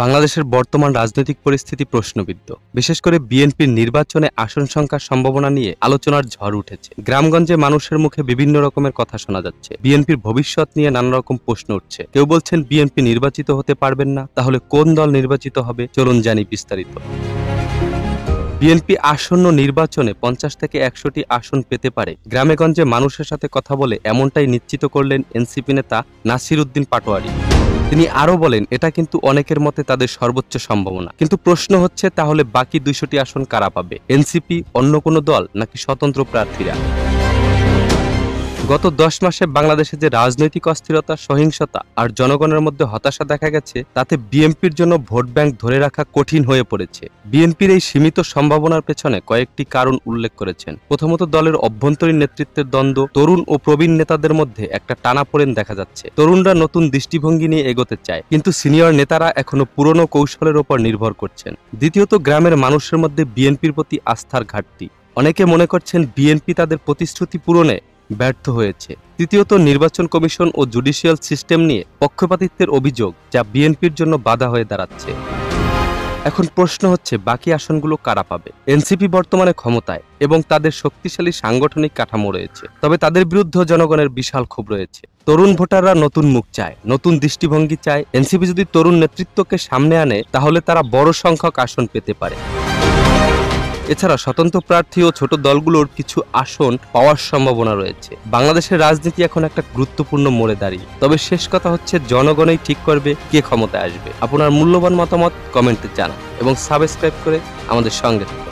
বাংলাদেশের বর্তমান রাজনৈতিক পরিস্থিতি প্রশ্নবিদ্ধ। বিশেষ করে বিএনপির নির্বাচনে আসন সংখ্যার সম্ভাবনা নিয়ে আলোচনার ঝড় উঠেছে। গ্রামগঞ্জে মানুষের মুখে বিভিন্ন রকমের কথা শোনা যাচ্ছে। বিএনপির ভবিষ্যৎ নিয়ে নানা রকম প্রশ্ন উঠছে। কেউ বলছেন বিএনপি নির্বাচিত হতে পারবেন না, তাহলে কোন দল নির্বাচিত হবে? চলুন জানি বিস্তারিত। বিএনপি আসন্ন নির্বাচনে 50 থেকে 100টি আসন পেতে পারে। গ্রামেগঞ্জে মানুষের সাথে কথা বলে এমনটাই নিশ্চিত করলেন এনসিপি নেতা নাসির উদ্দিন পাটোয়ারি। তিনি আরও বলেন, এটা কিন্তু অনেকের মতে তাদের সর্বোচ্চ সম্ভাবনা। কিন্তু প্রশ্ন হচ্ছে, তাহলে বাকি 200টি আসন কারা পাবে? এনসিপি, অন্য কোনো দল, নাকি স্বতন্ত্র প্রার্থীরা? গত 10 মাসে বাংলাদেশে যে রাজনৈতিক অস্থিরতা, সহিংসতা আর জনগণের মধ্যে হতাশা দেখা গেছে, তাতে বিএনপির জন্য ভোট ব্যাংক ধরে রাখা কঠিন হয়ে পড়েছে। বিএনপির এই সীমিত সম্ভাবনার পেছনে কয়েকটি কারণ উল্লেখ করেছেন। প্রথমত, দলের অভ্যন্তরীণ নেতৃত্বের দ্বন্দ্ব। তরুণ ও প্রবীণ নেতাদের মধ্যে একটা টানাপোড়েন দেখা যাচ্ছে। তরুণরা নতুন দৃষ্টিভঙ্গি নিয়ে এগোতে চায়, কিন্তু সিনিয়র নেতারা এখনো পুরনো কৌশলের ওপর নির্ভর করছেন। দ্বিতীয়ত, গ্রামের মানুষের মধ্যে বিএনপির প্রতি আস্থার ঘাটতি। অনেকে মনে করছেন বিএনপি তাদের প্রতিশ্রুতি পূরণে ব্যর্থ হয়েছে। তৃতীয়ত, নির্বাচন কমিশন ও জুডিশিয়াল সিস্টেম নিয়ে পক্ষপাতিত্বের অভিযোগ, যা বিএনপির জন্য বাধা হয়ে দাঁড়াচ্ছে। এখন প্রশ্ন হচ্ছে, বাকি আসনগুলো কারা পাবে? এনসিপি বর্তমানে ক্ষমতায় এবং তাদের শক্তিশালী সাংগঠনিক কাঠামো রয়েছে, তবে তাদের বিরুদ্ধে জনগণের বিশাল ক্ষোভ রয়েছে। তরুণ ভোটাররা নতুন মুখ চায়, নতুন দৃষ্টিভঙ্গি চায়। এনসিপি যদি তরুণ নেতৃত্বকে সামনে আনে, তাহলে তারা বড় সংখ্যক আসন পেতে পারে। এছাড়া স্বতন্ত্র প্রার্থী ও ছোট দলগুলোর কিছু আসন পাওয়ার সম্ভাবনা রয়েছে। বাংলাদেশের রাজনীতি এখন একটা গুরুত্বপূর্ণ মোড়ে দাঁড়িয়ে। তবে শেষ কথা হচ্ছে, জনগণই ঠিক করবে কে ক্ষমতায় আসবে। আপনার মূল্যবান মতামত কমেন্টে জানান এবং সাবস্ক্রাইব করে আমাদের সঙ্গে থাকুন।